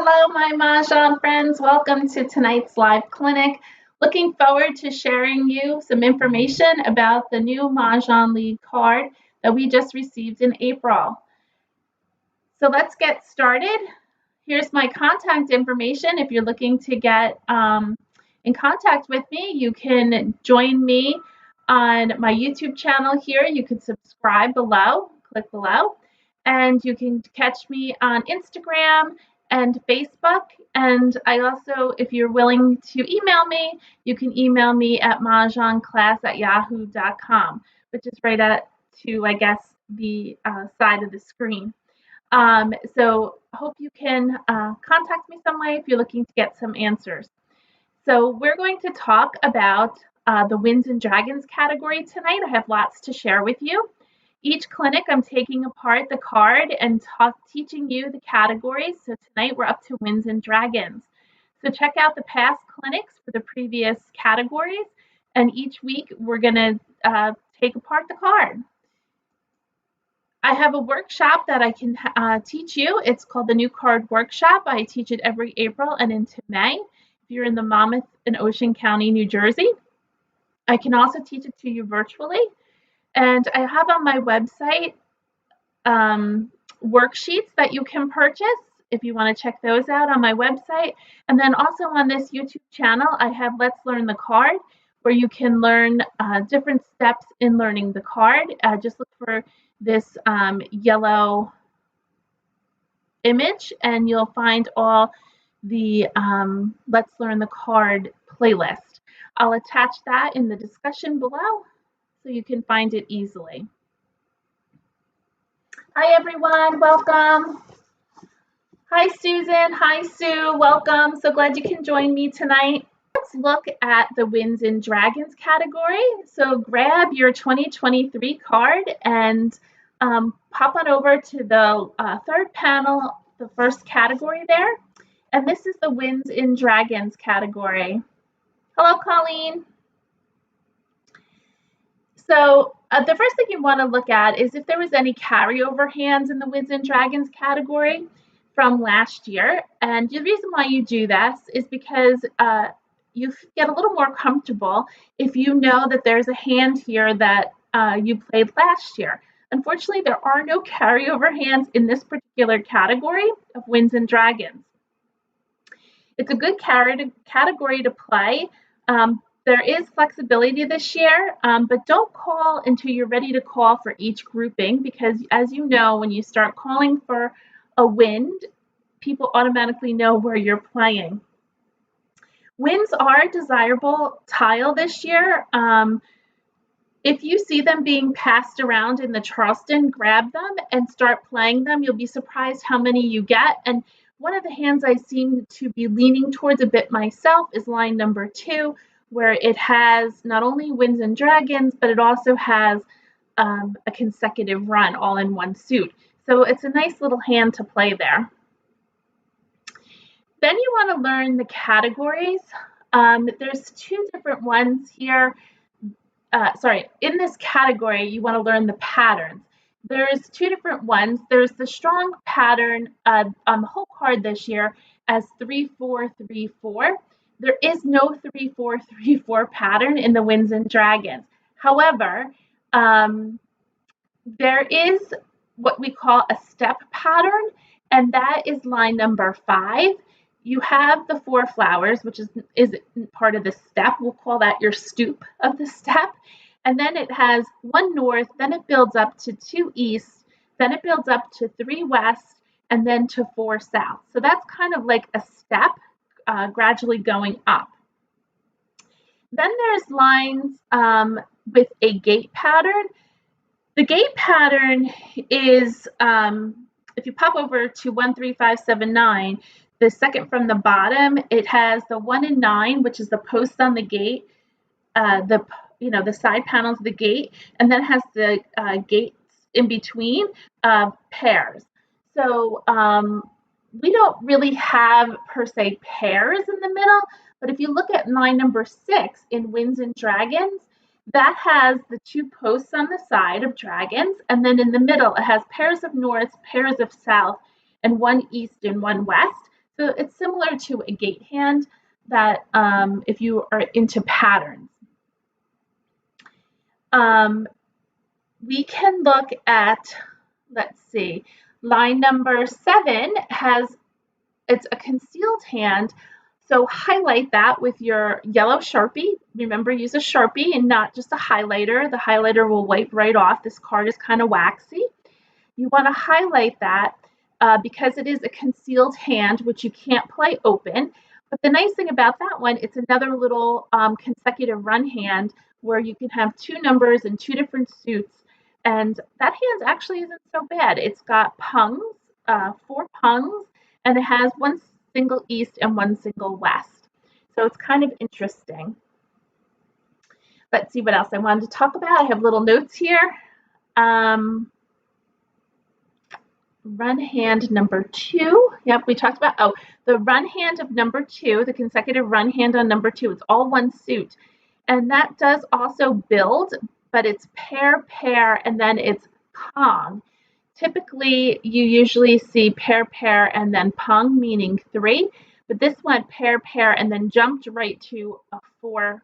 Hello, my Mahjong friends. Welcome to tonight's live clinic. Looking forward to sharing you some information about the new Mahjong League card that we just received in April. So let's get started. Here's my contact information. If you're looking to get in contact with me, you can join me on my YouTube channel here. You can subscribe below, click below, and you can catch me on Instagram and Facebook. And I also, if you're willing to email me, you can email me at mahjongclass@yahoo.com, which is right to, I guess, the side of the screen. So hope you can contact me some way if you're looking to get some answers. So we're going to talk about the Winds and Dragons category tonight. I have lots to share with you. Each clinic, I'm taking apart the card and teaching you the categories. So tonight we're up to Winds and Dragons. So check out the past clinics for the previous categories. And each week we're going to take apart the card. I have a workshop that I can teach you. It's called the New Card Workshop. I teach it every April and into May. If you're in the Monmouth and Ocean County, New Jersey, I can also teach it to you virtually. And I have on my website worksheets that you can purchase if you want to check those out on my website. And then also on this YouTube channel, I have Let's Learn the Card, where you can learn different steps in learning the card. Just look for this yellow image and you'll find all the Let's Learn the Card playlist. I'll attach that in the discussion below so you can find it easily. Hi everyone, welcome. Hi Susan, hi Sue, welcome. So glad you can join me tonight. Let's look at the Winds and Dragons category. So grab your 2023 card and pop on over to the third panel, the first category there. And this is the Winds and Dragons category. Hello, Colleen. So the first thing you want to look at is if there was any carryover hands in the Winds and Dragons category from last year. And the reason why you do this is because you get a little more comfortable if you know that there's a hand here that you played last year. Unfortunately, there are no carryover hands in this particular category of Winds and Dragons. It's a good category to play. There is flexibility this year, but don't call until you're ready to call for each grouping because, as you know, when you start calling for a wind, people automatically know where you're playing. Winds are a desirable tile this year. If you see them being passed around in the Charleston, grab them and start playing them. You'll be surprised how many you get. And one of the hands I seem to be leaning towards a bit myself is line number 2, where it has not only Winds and Dragons, but it also has a consecutive run all in one suit. So it's a nice little hand to play there. Then you want to learn the categories. There's 2 different ones here. In this category, you want to learn the patterns. There's 2 different ones. There's the strong pattern on the whole card this year as 3-4-3-4. There is no 3-4-3-4 pattern in the Winds and Dragons. However, there is what we call a step pattern, and that is line number 5. You have the 4 flowers, which is part of the step. We'll call that your stoop of the step. And then it has 1 north, then it builds up to 2 east, then it builds up to 3 west, and then to 4 south. So that's kind of like a step gradually going up. Then there's lines with a gate pattern. The gate pattern is, if you pop over to 1, 3, 5, 7, 9, the second from the bottom, it has the 1 and 9, which is the post on the gate, the side panels of the gate, and then it has the gates in between pairs. So we don't really have per se pairs in the middle, but if you look at line number 6 in Winds and Dragons, that has the 2 posts on the side of dragons, and then in the middle it has pairs of north, pairs of south, and 1 east and 1 west. So it's similar to a gate hand that if you are into patterns. We can look at, let's see, line number 7 it's a concealed hand. So highlight that with your yellow Sharpie. Remember, use a Sharpie and not just a highlighter. The highlighter will wipe right off. This card is kind of waxy. You want to highlight that because it is a concealed hand, which you can't play open. But the nice thing about that one, it's another little consecutive run hand where you can have 2 numbers and 2 different suits. And that hand actually isn't so bad. It's got pungs, 4 pungs, and it has 1 single east and 1 single west. So it's kind of interesting. Let's see what else I wanted to talk about. I have little notes here. Run hand number 2. Yep, we talked about, the run hand of number 2, the consecutive run hand on number 2. It's all 1 suit. And that does also build, but it's pair, pair, and then it's pong. Typically, you usually see pair, pair, and then pong, meaning 3. But this one, pair, pair, and then jumped right to a 4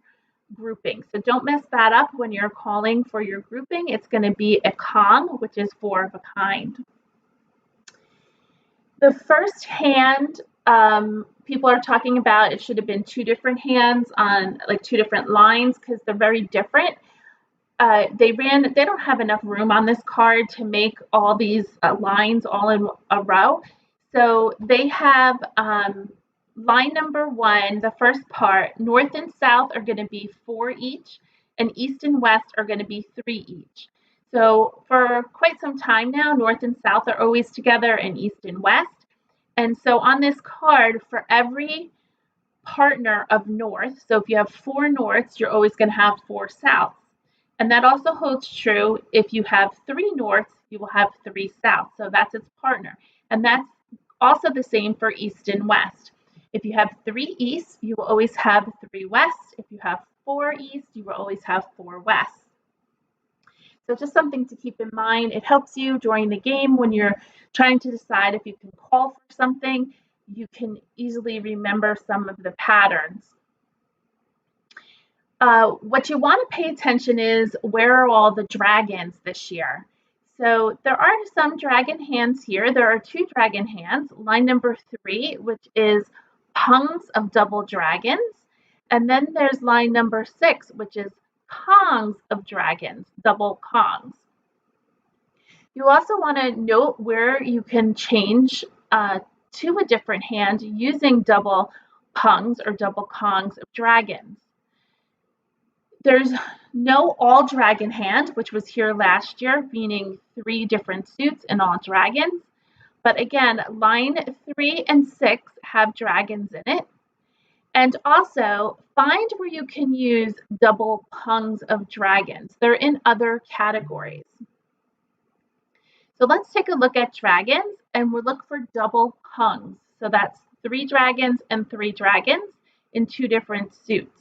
grouping. So don't mess that up when you're calling for your grouping. It's going to be a Kong, which is 4 of a kind. The first hand, people are talking about it should have been 2 different hands on like 2 different lines because they're very different. They don't have enough room on this card to make all these lines all in a row. So they have line number 1, the first part, north and south are going to be 4 each, and east and west are going to be 3 each. So for quite some time now, north and south are always together and east and west. And so on this card, for every partner of north, so if you have 4 norths, you're always going to have 4 souths. And that also holds true if you have 3 norths, you will have 3 souths. So that's its partner. And that's also the same for east and west. If you have 3 east, you will always have 3 west. If you have 4 east, you will always have 4 west. So just something to keep in mind. It helps you during the game when you're trying to decide if you can call for something. You can easily remember some of the patterns. What you want to pay attention is where are all the dragons this year. So there are some dragon hands here. There are 2 dragon hands. Line number 3, which is pungs of double dragons. And then there's line number 6, which is kongs of dragons, double kongs. You also want to note where you can change to a different hand using double pungs or double kongs of dragons. There's no all dragon hand, which was here last year, meaning 3 different suits and all dragons. But again, line 3 and 6 have dragons in it. And also find where you can use double pungs of dragons. They're in other categories. So let's take a look at dragons and we'll look for double pungs. So that's 3 dragons and 3 dragons in 2 different suits.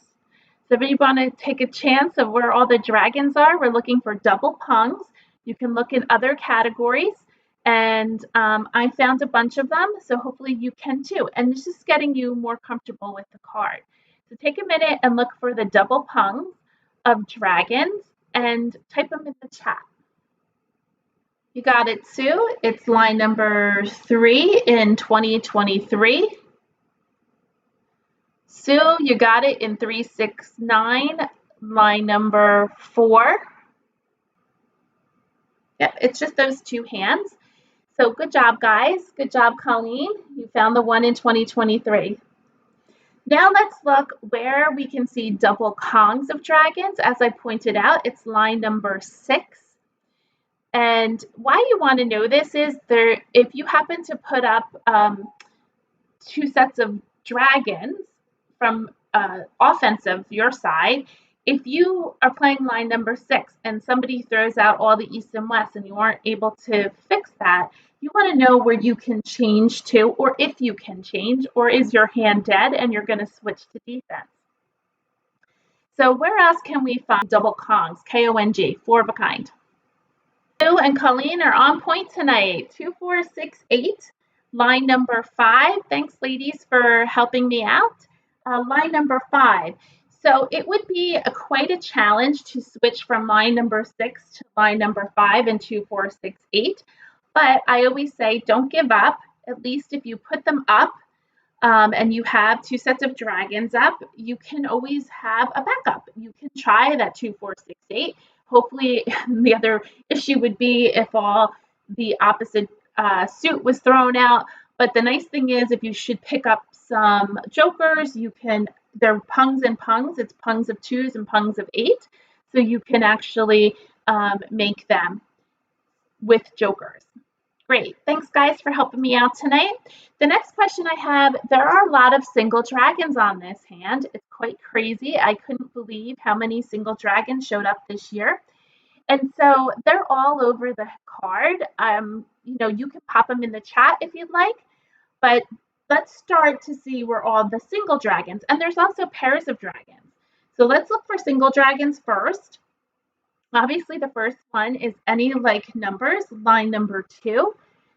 So if you want to take a chance of where all the dragons are, we're looking for double pungs. You can look in other categories. And I found a bunch of them, so hopefully you can too. And it's just getting you more comfortable with the card. So take a minute and look for the double pungs of dragons and type them in the chat. You got it, Sue. It's line number 3 in 2023. Sue, you got it in 369, line number 4. Yep, it's just those 2 hands. So good job, guys. Good job, Colleen. You found the one in 2023. Now let's look where we can see double kongs of dragons. As I pointed out, it's line number 6. And why you want to know this is if you happen to put up 2 sets of dragons from offensive your side, if you are playing line number 6 and somebody throws out all the east and west and you aren't able to fix that, you want to know where you can change to, or if you can change, or is your hand dead and you're going to switch to defense. So where else can we find double kongs? K-O-N-G, 4 of a kind. Sue and Colleen are on point tonight. 2468. Line number 5, thanks ladies for helping me out. Line number 5. So it would be quite a challenge to switch from line number 6 to line number 5 in 2, 4, 6, 8. But I always say don't give up. At least if you put them up and you have 2 sets of dragons up, you can always have a backup. You can try that 2, 4, 6, 8. Hopefully, the other issue would be if all the opposite suit was thrown out. But the nice thing is, if you should pick up some jokers, you can. They're pungs and pungs. It's pungs of 2s and pungs of 8, so you can actually make them with jokers. Great. Thanks, guys, for helping me out tonight. The next question I have, there are a lot of single dragons on this hand. It's quite crazy. I couldn't believe how many single dragons showed up this year. And so they're all over the card. You can pop them in the chat if you'd like, but let's start to see where all the single dragons, and there's also pairs of dragons. So let's look for single dragons first. Obviously, the first one is any like numbers, line number 2.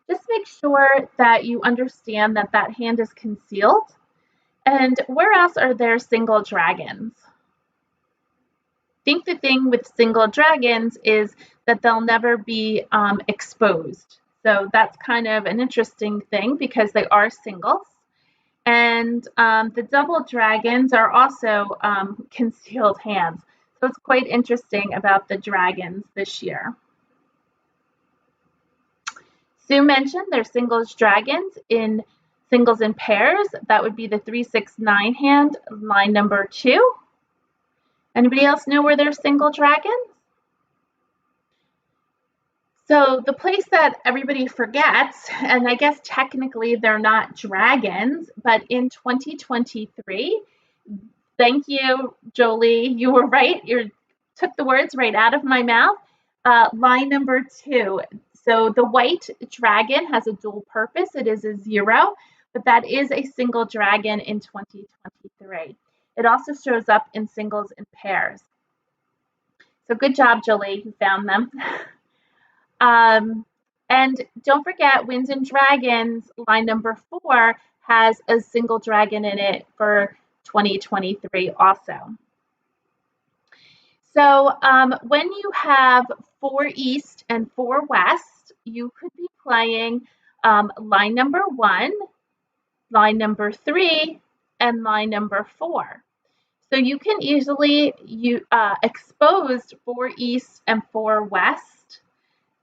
Just make sure that you understand that that hand is concealed. And where else are there single dragons? I think the thing with single dragons is that they'll never be exposed. So that's kind of an interesting thing because they are singles. And the double dragons are also concealed hands. So it's quite interesting about the dragons this year. Sue mentioned there's singles dragons in singles and pairs. That would be the 3, 6, 9 hand, line number 2. Anybody else know where there's single dragons? So the place that everybody forgets, and I guess technically they're not dragons, but in 2023, thank you, Jolie. You were right. You took the words right out of my mouth. Line number 2. So the white dragon has a dual purpose. It is a 0, but that is a single dragon in 2023. It also shows up in singles and pairs. So good job, Jolie. You found them. And don't forget, Winds and Dragons, line number 4, has a single dragon in it for 2023 also. So when you have 4 East and 4 West, you could be playing line number 1, line number 3, and line number 4. So you can easily expose 4 East and 4 West,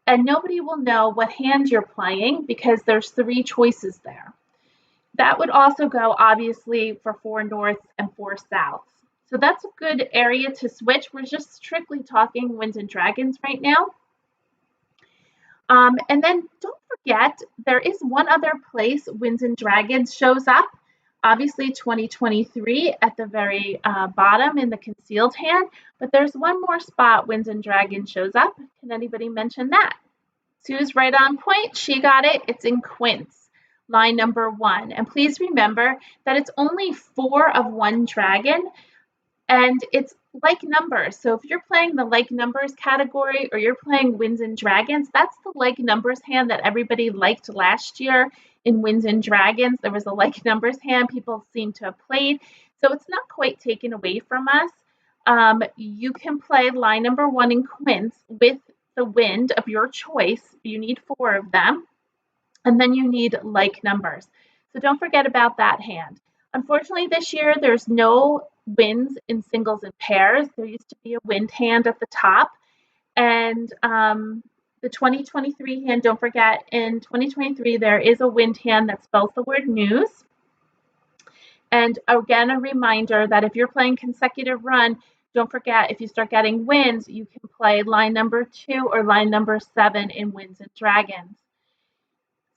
and nobody will know what hand you're playing because there's 3 choices there. That would also go, obviously, for 4 North and 4 South. So that's a good area to switch. We're just strictly talking Winds and Dragons right now. And then don't forget, there is one other place Winds and Dragons shows up. Obviously, 2023 at the very bottom in the concealed hand. But there's one more spot Winds and Dragons shows up. Can anybody mention that? Sue's right on point. She got it. It's in Quints, line number 1. And please remember that it's only 4 of 1 dragon. And it's like numbers. So if you're playing the like numbers category or you're playing Winds and Dragons, that's the like numbers hand that everybody liked last year in Winds and Dragons. There was a like numbers hand people seem to have played. So it's not quite taken away from us. You can play line number 1 in Quints with the wind of your choice. You need 4 of them. And then you need like numbers. So don't forget about that hand. Unfortunately, this year, there's no winds in singles and pairs. There used to be a wind hand at the top. And the 2023 hand, don't forget, in 2023, there is a wind hand that spells the word news. And again, a reminder that if you're playing consecutive run, don't forget, if you start getting winds, you can play line number 2 or line number 7 in Winds and Dragons.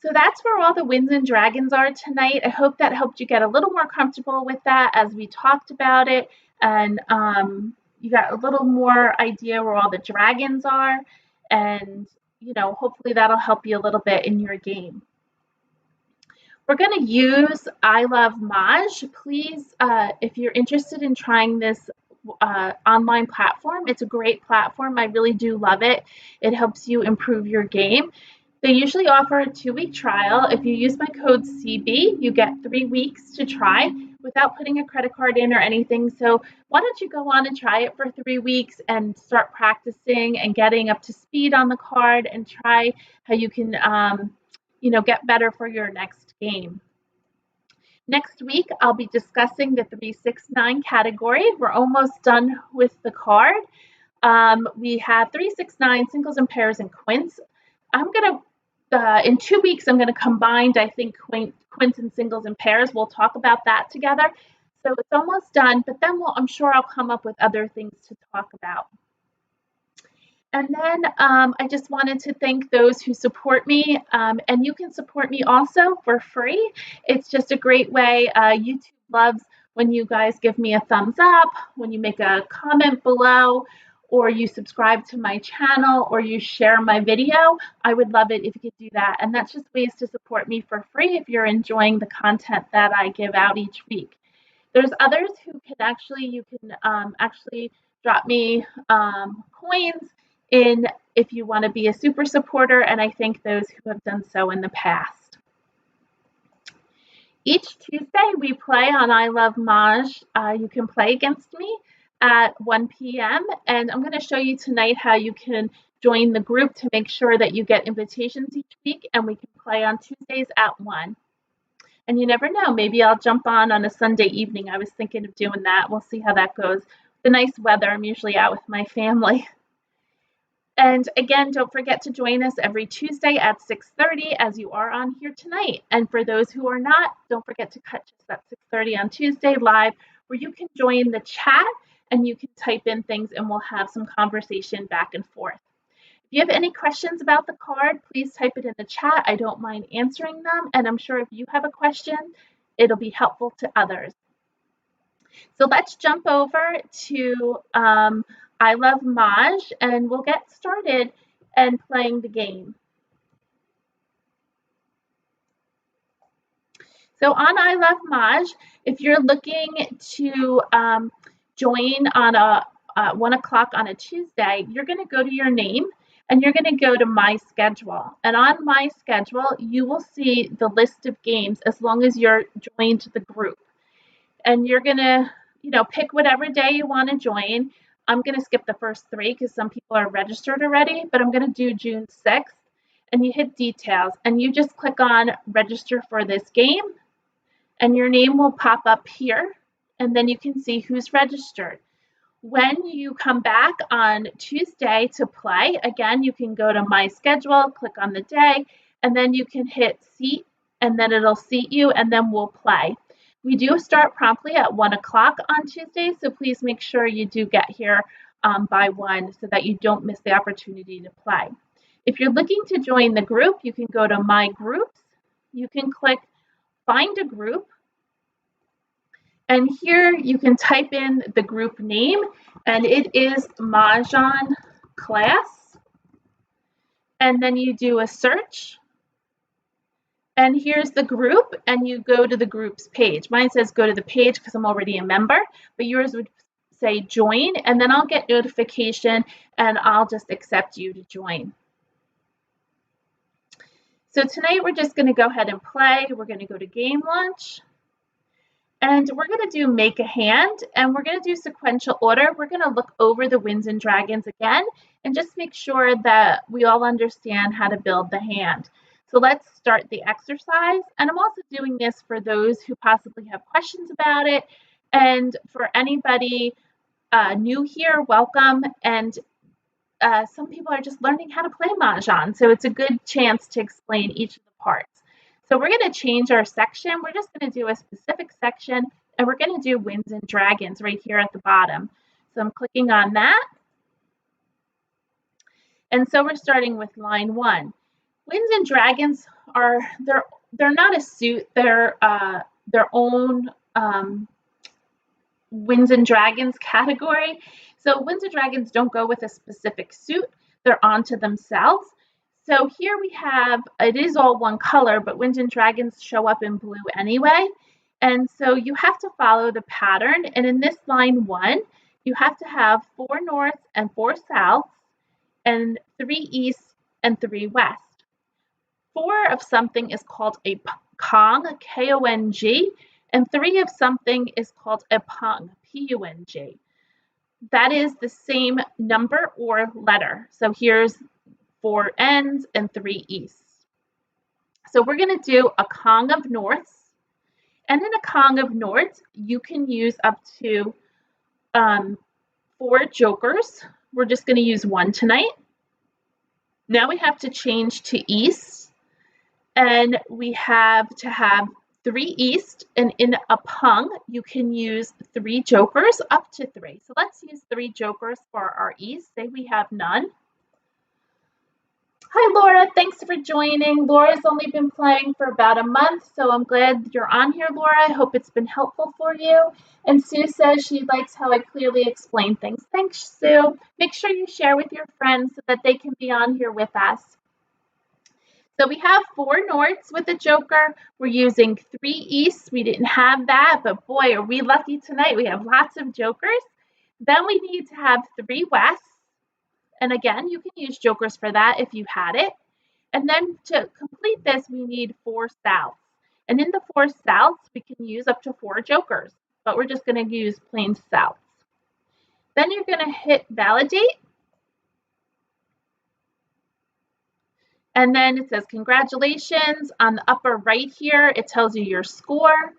So that's where all the Winds and Dragons are tonight. I hope that helped you get a little more comfortable with that as we talked about it. And you got a little more idea where all the dragons are. And, hopefully that'll help you a little bit in your game. We're going to use ilovemahj. Please, if you're interested in trying this online platform, it's a great platform. I really do love it. It helps you improve your game. They usually offer a 2-week trial. If you use my code CB, you get 3 weeks to try without putting a credit card in or anything. So why don't you go on and try it for 3 weeks and start practicing and getting up to speed on the card and try how you can, get better for your next game. Next week, I'll be discussing the 369 category. We're almost done with the card. We have 369 singles and pairs and quints. I'm going to, in 2 weeks, I'm going to combine, I think, quints and singles and pairs. We'll talk about that together. So it's almost done, but then I'm sure I'll come up with other things to talk about. And then I just wanted to thank those who support me, and you can support me also for free. It's just a great way. YouTube loves when you guys give me a thumbs up, when you make a comment below, or you subscribe to my channel, or you share my video. I would love it if you could do that. And that's just ways to support me for free if you're enjoying the content that I give out each week. There's others who can you can actually drop me coins in if you want to be a super supporter, and I thank those who have done so in the past. Each Tuesday we play on ilovemahj. You can play against me at 1 p.m. and I'm going to show you tonight how you can join the group to make sure that you get invitations each week, and we can play on Tuesdays at 1. And you never know, maybe I'll jump on a Sunday evening. I was thinking of doing that. We'll see how that goes. The nice weather, I'm usually out with my family. And again, don't forget to join us every Tuesday at 6:30 as you are on here tonight. And for those who are not, don't forget to catch us at 6:30 on Tuesday live, where you can join the chat and you can type in things and we'll have some conversation back and forth. If you have any questions about the card, please type it in the chat. I don't mind answering them. And I'm sure if you have a question, it'll be helpful to others. So let's jump over to ilovemahj and we'll get started and playing the game. So on ilovemahj, if you're looking to join on 1 o'clock on a Tuesday, you're going to go to your name and you're going to go to My Schedule. And on My Schedule, you will see the list of games as long as you're joined the group. And you're going to, pick whatever day you want to join. I'm going to skip the first 3 because some people are registered already, but I'm going to do June 6th. And you hit Details, and you just click on Register for this game, and your name will pop up here, and then you can see who's registered. When you come back on Tuesday to play, again, you can go to My Schedule, click on the day, and then you can hit Seat, and then it'll seat you, and then we'll play. We do start promptly at 1 o'clock on Tuesday, so please make sure you do get here by 1 so that you don't miss the opportunity to play. If you're looking to join the group, you can go to My Groups. You can click Find a Group. And here you can type in the group name, and it is Mah Jongg Class. And then you do a search. And here's the group, and you go to the group's page. Mine says go to the page because I'm already a member, but yours would say join, and then I'll get notification, and I'll just accept you to join. So tonight we're just going to go ahead and play. We're going to go to Game Launch. And we're going to do Make a Hand, and we're going to do sequential order. We're going to look over the Winds and Dragons again and just make sure that we all understand how to build the hand. So let's start the exercise. And I'm also doing this for those who possibly have questions about it. And for anybody new here, welcome. And some people are just learning how to play Mahjong. So it's a good chance to explain each of the parts. So we're going to change our section. We're just going to do a specific section, and we're going to do Winds and Dragons right here at the bottom. So I'm clicking on that. And so we're starting with line 1. Winds and Dragons they're not a suit. They're their own Winds and Dragons category. So Winds and Dragons don't go with a specific suit. They're onto themselves. So here we have, it is all one color, but Winds and Dragons show up in blue anyway. And so you have to follow the pattern. And in this line 1, you have to have 4 north and 4 south, and 3 east and 3 west. 4 of something is called a Kong, K-O-N-G, and 3 of something is called a Pung, P-U-N-G. That is the same number or letter. So here's 4 N's and 3 E's. So we're going to do a Kong of Norths. And in a Kong of Norths, you can use up to 4 jokers. We're just going to use 1 tonight. Now we have to change to East. And we have to have 3 East. And in a Pung, you can use 3 jokers, up to 3. So let's use 3 jokers for our East. Say we have none. Hi, Laura. Thanks for joining. Laura's only been playing for about a month, so I'm glad you're on here, Laura. I hope it's been helpful for you. And Sue says she likes how I clearly explain things. Thanks, Sue. Make sure you share with your friends so that they can be on here with us. So we have 4 Norths with a joker. We're using 3 Easts. We didn't have that, but boy, are we lucky tonight. We have lots of jokers. Then we need to have 3 Wests. And again, you can use jokers for that if you had it. And then to complete this, we need 4 Souths. And in the 4 Souths, we can use up to 4 jokers, but we're just going to use plain Souths. Then you're going to hit validate. And then it says, congratulations. On the upper right here, it tells you your score.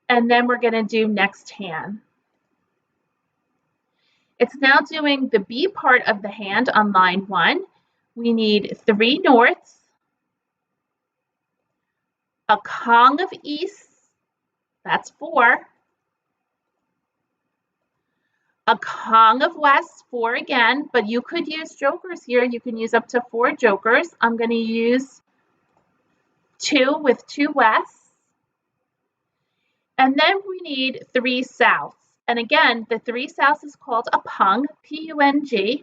And then we're going to do next hand. It's now doing the B part of the hand on line 1. We need 3 Norths, a Kong of Easts, that's 4, a Kong of Wests, 4 again, but you could use jokers here. You can use up to 4 jokers. I'm going to use 2 with 2 Wests. And then we need 3 Souths. And again, the 3 Souths is called a Pung, P-U-N-G,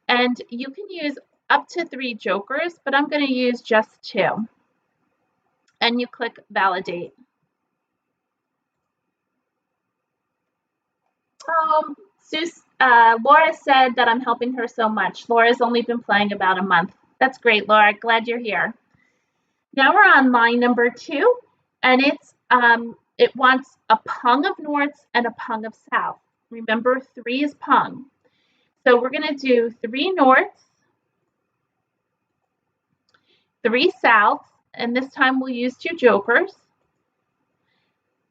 and you can use up to 3 jokers, but I'm going to use just 2. And you click validate. Laura said that I'm helping her so much. Laura's only been playing about a month. That's great, Laura. Glad you're here. Now we're on line number 2, and it wants a Pung of Norths and a Pung of South. Remember, 3 is Pung. So we're going to do 3 Norths, 3 Souths, and this time we'll use 2 jokers.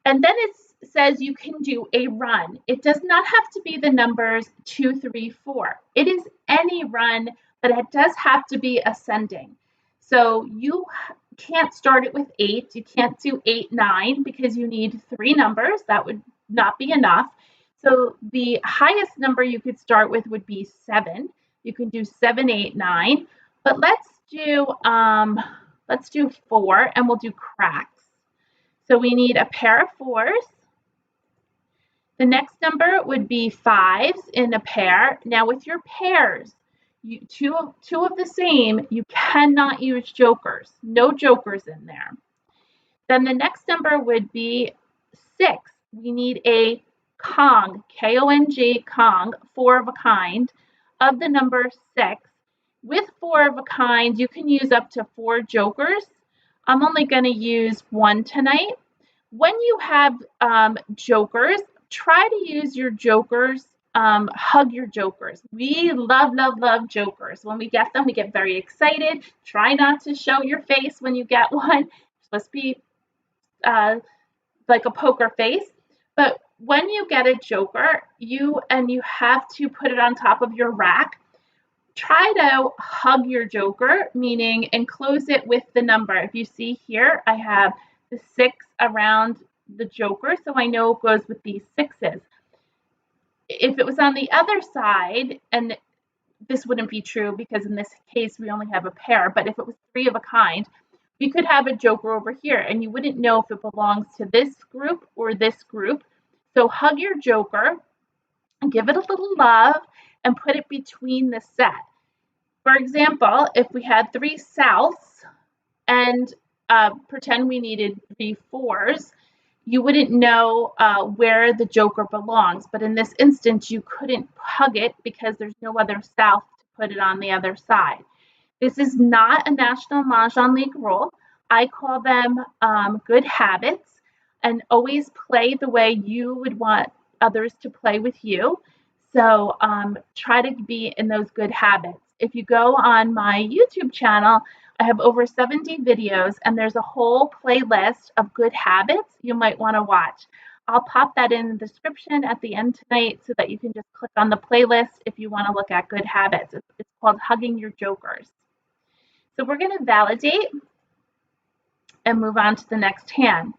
And then it says you can do a run. It does not have to be the numbers 2, 3, 4. It is any run, but it does have to be ascending. So you can't start it with 8. You can't do 8, 9 because you need 3 numbers. That would not be enough. So the highest number you could start with would be 7. You can do 7, 8, 9. But let's do 4, and we'll do cracks. So we need a pair of 4s. The next number would be 5s in a pair. Now with your pairs, two of the same, you cannot use jokers. No jokers in there. Then the next number would be 6. We need a Kong, K-O-N-G, Kong, 4 of a kind, of the number 6. With 4 of a kind, you can use up to 4 jokers. I'm only going to use 1 tonight. When you have jokers, try to use your jokers, hug your jokers. We love, love, love jokers. When we get them, we get very excited. Try not to show your face when you get one. It's supposed to be like a poker face. But when you get a joker, you have to put it on top of your rack. Try to hug your joker, meaning enclose it with the number. If you see here, I have the 6 around the joker, so I know it goes with these 6s. If it was on the other side, and this wouldn't be true because in this case we only have a pair, but if it was 3 of a kind, we could have a joker over here, and you wouldn't know if it belongs to this group or this group. So hug your joker, and give it a little love, and put it between the set. For example, if we had 3 Souths and pretend we needed 3 4s, you wouldn't know where the joker belongs. But in this instance, you couldn't hug it because there's no other South to put it on the other side. This is not a National Mahjong League rule. I call them good habits, and always play the way you would want others to play with you. So try to be in those good habits. If you go on my YouTube channel, I have over 70 videos, and there's a whole playlist of good habits you might want to watch. I'll pop that in the description at the end tonight so that you can just click on the playlist if you want to look at good habits. It's called Hugging Your Jokers. So we're going to validate and move on to the next hand.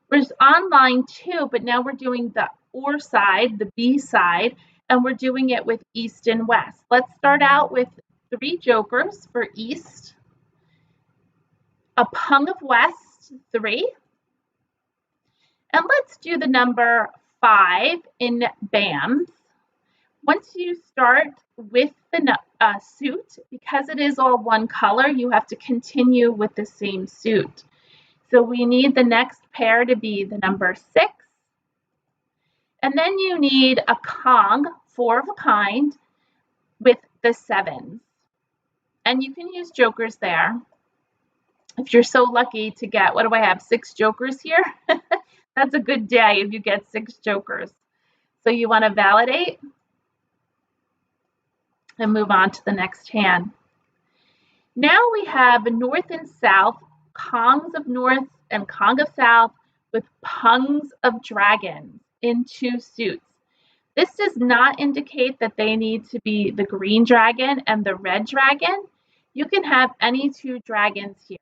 We're on line 2, but now we're doing the or side, the B side, and we're doing it with east and west. Let's start out with 3 jokers for east, a pung of west, 3, and let's do the number 5 in BAMs. Once you start with the suit, because it is all one color, you have to continue with the same suit. So we need the next pair to be the number 6. And then you need a Kong, 4 of a kind, with the 7s. And you can use jokers there. If you're so lucky to get, what do I have, 6 jokers here? That's a good day if you get 6 jokers. So you want to validate and move on to the next hand. Now we have north and south, Kongs of north and Kong of south with pungs of dragons in 2 suits. This does not indicate that they need to be the green dragon and the red dragon. You can have any 2 dragons here.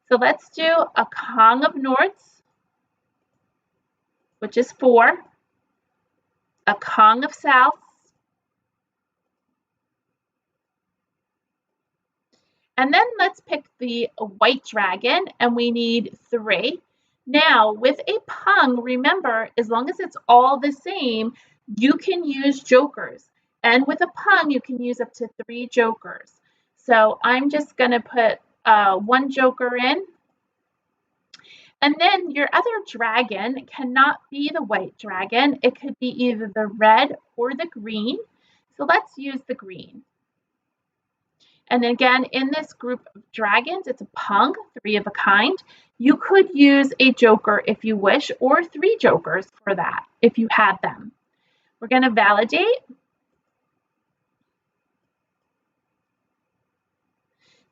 So let's do a Kong of north, which is 4, a Kong of south, and then let's pick the white dragon, and we need 3. Now, with a pung, remember, as long as it's all the same, you can use jokers. And with a pung, you can use up to 3 jokers. So I'm just going to put 1 joker in. And then your other dragon cannot be the white dragon. It could be either the red or the green. So let's use the green. And again, in this group of dragons, it's a pung, 3 of a kind. You could use a joker if you wish, or 3 jokers for that, if you had them. We're going to validate.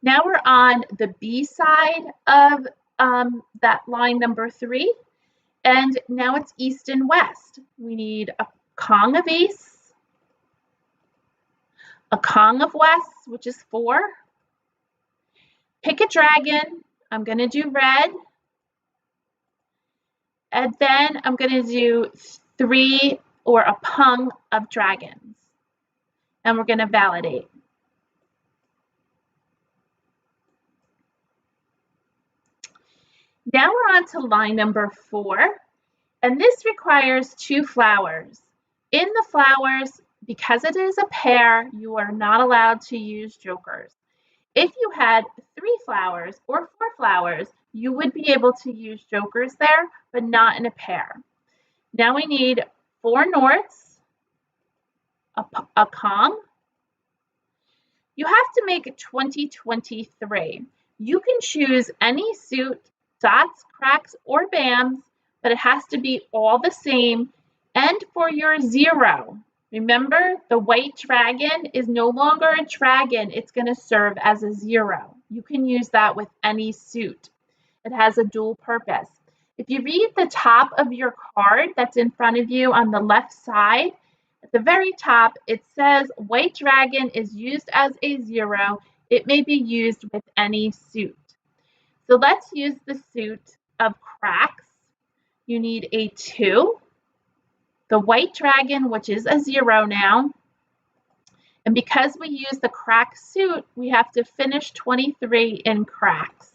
Now we're on the B side of that line number 3. And now it's east and west. We need a Kong of east, a Kong of west, which is 4. Pick a dragon. I'm going to do red. And then I'm going to do 3 or a pung of dragons. And we're going to validate. Now we're on to line number 4. And this requires 2 flowers. In the flowers, because it is a pair, you are not allowed to use jokers. If you had 3 flowers or 4 flowers, you would be able to use jokers there, but not in a pair. Now we need 4 norths, a Kong. You have to make it 20-23. You can choose any suit, dots, cracks, or BAMs, but it has to be all the same. And for your 0, remember, the white dragon is no longer a dragon. It's going to serve as a 0. You can use that with any suit. It has a dual purpose. If you read the top of your card that's in front of you on the left side, at the very top, it says white dragon is used as a 0. It may be used with any suit. So let's use the suit of cracks. You need a 2. The white dragon, which is a 0 now. And because we use the crack suit, we have to finish 23 in cracks.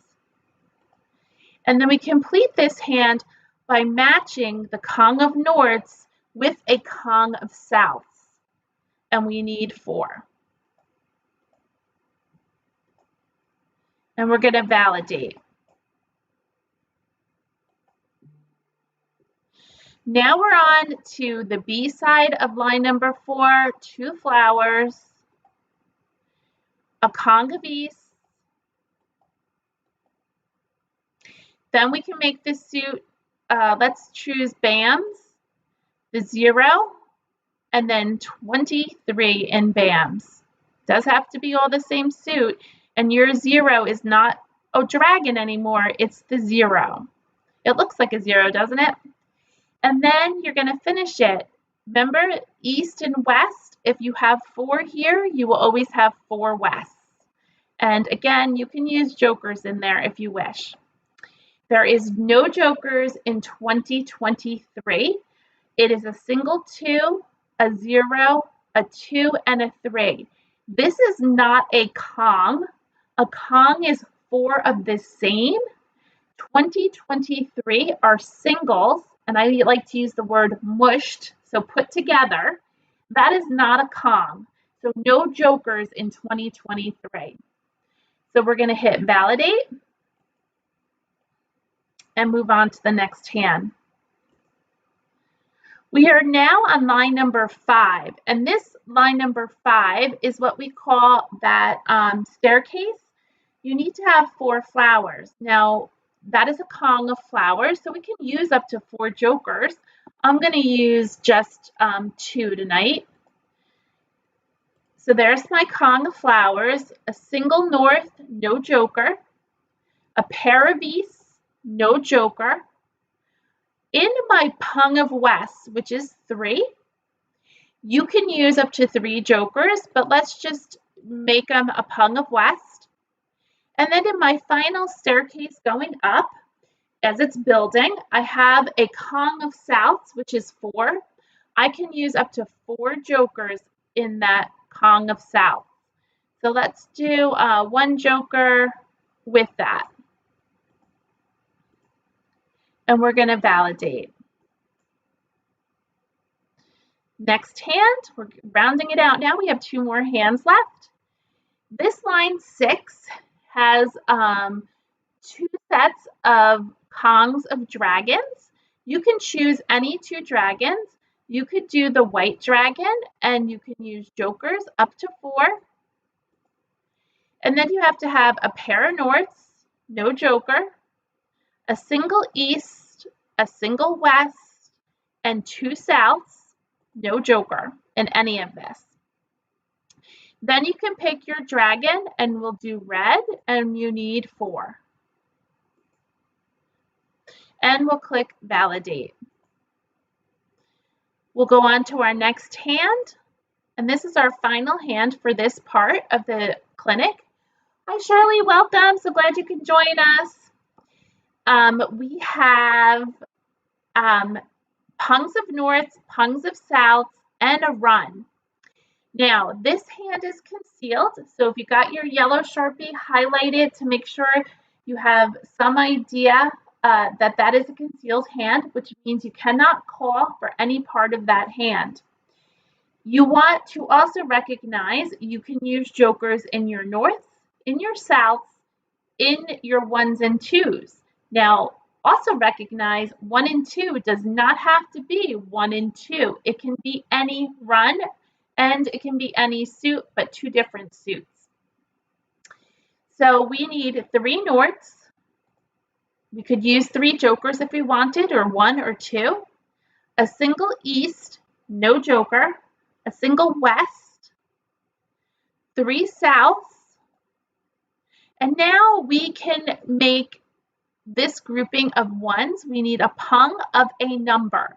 And then we complete this hand by matching the Kong of norths with a Kong of souths. And we need 4. And we're going to validate. Now we're on to the B side of line number 4, 2 flowers, a Kong of east, Then we can make this suit, let's choose BAMs, the 0, and then 23 in BAMs. Does have to be all the same suit, and your 0 is not a dragon anymore, it's the 0. It looks like a 0, doesn't it? And then you're going to finish it. Remember, east and west, if you have 4 here, you will always have 4 wests. And again, you can use jokers in there if you wish. There is no jokers in 2023. It is a single 2, a 0, a 2, and a 3. This is not a Kong. A Kong is 4 of the same. 2023 are singles, and I like to use the word mushed, so put together. That is not a Kong. So no jokers in 2023. So we're going to hit validate and move on to the next hand. We are now on line number 5, and this line number 5 is what we call that staircase. You need to have 4 flowers. Now, that is a Kong of flowers, so we can use up to 4 jokers. I'm going to use just 2 tonight. So there's my Kong of flowers, a single north, no joker, a pair of east, no joker. In my Pong of west, which is 3, you can use up to 3 jokers, but let's just make them a Pong of west. And then in my final staircase going up, as it's building, I have a Kong of souths, which is 4. I can use up to 4 jokers in that Kong of south. So let's do 1 joker with that. And we're going to validate. Next hand, we're rounding it out now. We have 2 more hands left. This line 6 has 2 sets of Kongs of dragons. You can choose any 2 dragons. You could do the white dragon, and you can use jokers up to 4. And then you have to have a pair of norths, no joker, a single east, a single west, and 2 souths, no joker in any of this. Then you can pick your dragon, and we'll do red, and you need 4. And we'll click validate. We'll go on to our next hand, and this is our final hand for this part of the clinic. Hi Shirley, welcome. So glad you can join us. We have Pungs of norths, Pungs of souths, and a run. Now, this hand is concealed, so if you got your yellow Sharpie, highlight it to make sure you have some idea that that is a concealed hand, which means you cannot call for any part of that hand. You want to also recognize you can use jokers in your norths, in your souths, in your 1s and 2s. Now, also recognize 1 and 2 does not have to be 1 and 2. It can be any run, and it can be any suit, but 2 different suits. So we need 3 norths. We could use 3 jokers if we wanted, or 1 or 2. A single east, no joker. A single west. 3 souths. And now we can make this grouping of 1s. We need a Pong of a number,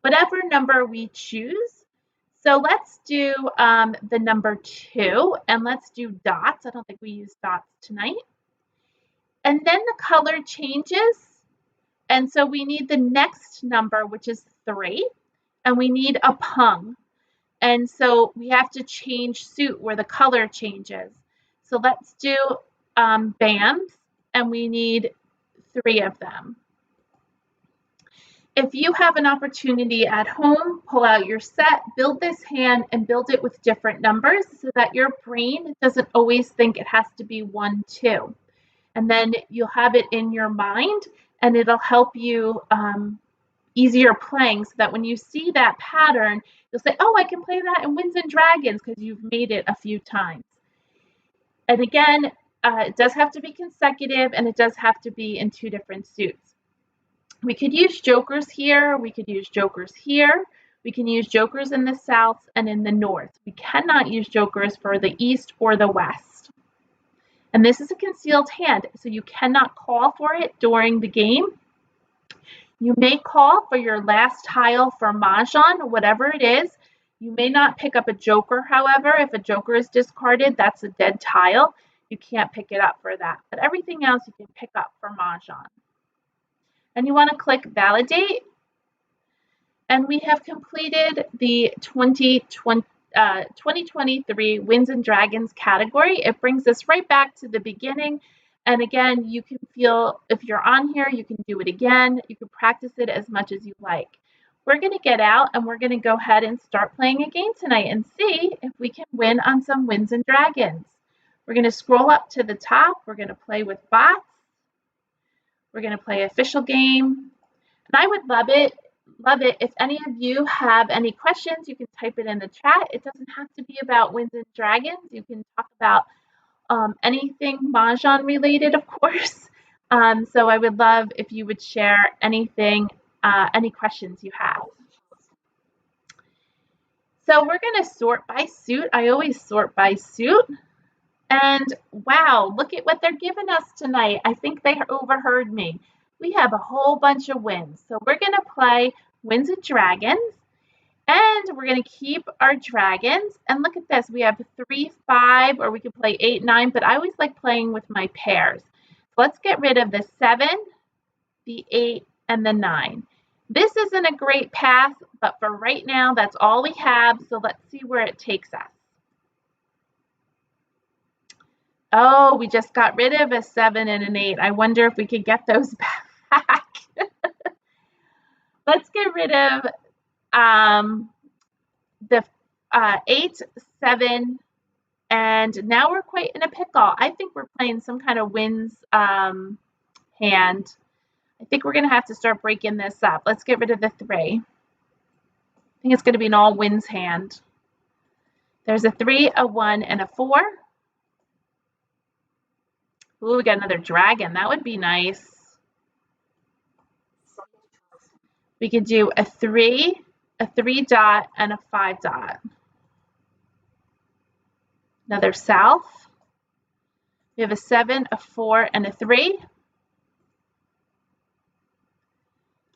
whatever number we choose. So let's do the number 2, and let's do dots. I don't think we use dots tonight. And then the color changes, and so we need the next number, which is 3, and we need a Pong. And so we have to change suit where the color changes. So let's do BAMs, and we need 3 of them. If you have an opportunity at home, pull out your set, build this hand, and build it with different numbers so that your brain doesn't always think it has to be 1, 2. And then you'll have it in your mind, and it'll help you easier playing so that when you see that pattern, you'll say, oh, I can play that in Winds and Dragons because you've made it a few times. And again, it does have to be consecutive, and it does have to be in 2 different suits. We could use jokers here. We could use jokers here. We can use jokers in the south and in the north. We cannot use jokers for the east or the west. And this is a concealed hand, so you cannot call for it during the game. You may call for your last tile for Mahjong, whatever it is. You may not pick up a joker, however. If a joker is discarded, that's a dead tile. You can't pick it up for that. But everything else you can pick up for Mahjong. And you want to click Validate. And we have completed the 2023 Winds and Dragons category. It brings us right back to the beginning. And again, you can feel, if you're on here, you can do it again. You can practice it as much as you like. We're going to get out and we're going to go ahead and start playing a game tonight and see if we can win on some Winds and Dragons. We're going to scroll up to the top. We're going to play with bots. We're going to play official game. And I would love it if any of you have any questions. You can type it in the chat. It doesn't have to be about Winds and Dragons. You can talk about anything Mahjong related, of course. So I would love if you would share anything, any questions you have. So we're going to sort by suit. I always sort by suit. And wow, look at what they're giving us tonight. I think they overheard me. We have a whole bunch of wins. So we're going to play Winds and Dragons. And we're going to keep our dragons. And look at this. We have 3, 5, or we could play 8, 9. But I always like playing with my pairs. So let's get rid of the 7, the 8, and the 9. This isn't a great path, but for right now, that's all we have. So let's see where it takes us. Oh, we just got rid of a 7 and an 8. I wonder if we could get those back. Let's get rid of the 8, 7, and now we're quite in a pickle. I think we're playing some kind of Winds hand. I think we're going to have to start breaking this up. Let's get rid of the 3. I think it's going to be an all Winds hand. There's a 3, a 1, and a 4. Ooh, we got another dragon. That would be nice. We could do a 3 dot, and a 5 dot. Another south. We have a 7, a 4, and a 3.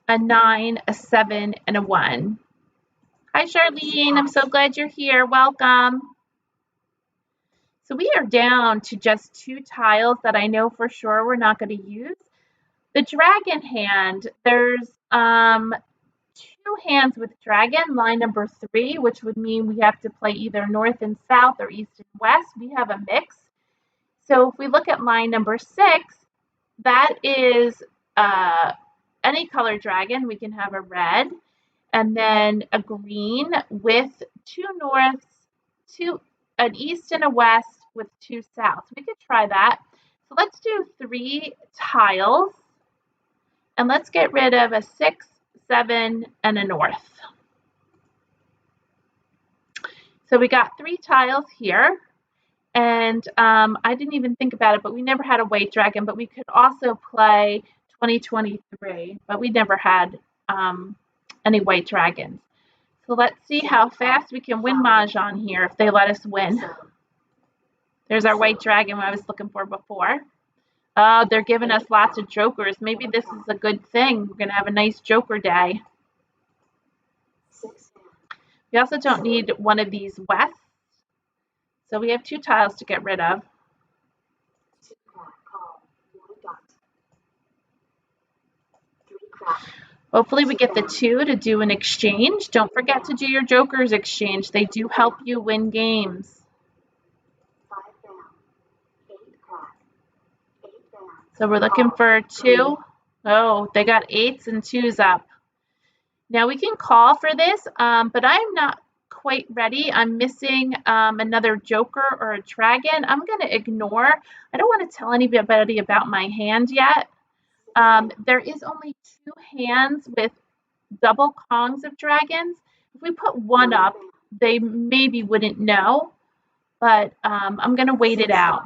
A 9, a 7, and a 1. Hi, Charlene. I'm so glad you're here. Welcome. So we are down to just 2 tiles that I know for sure we're not going to use. The dragon hand, there's 2 hands with dragon, line number 3, which would mean we have to play either north and south or east and west. We have a mix. So if we look at line number 6, that is any color dragon. We can have a red and then a green with 2 norths, an east and a west with 2 souths. We could try that. So let's do 3 tiles and let's get rid of a 6, 7, and a north. So we got 3 tiles here. And I didn't even think about it, but we never had a white dragon. But we could also play 2023, but we never had any white dragons. So let's see how fast we can win Mahjong here if they let us win. There's our white dragon I was looking for before. Oh, they're giving us lots of jokers. Maybe this is a good thing. We're going to have a nice joker day. We also don't need one of these west. So we have 2 tiles to get rid of. Hopefully we get the 2 to do an exchange. Don't forget to do your jokers exchange. They do help you win games. So we're looking for 2. Oh, they got 8s and 2s up. Now we can call for this, but I'm not quite ready. I'm missing another joker or a dragon. I'm going to ignore. I don't want to tell anybody about my hand yet. There is only 2 hands with double kongs of dragons. If we put 1 up, they maybe wouldn't know, but I'm going to wait it out.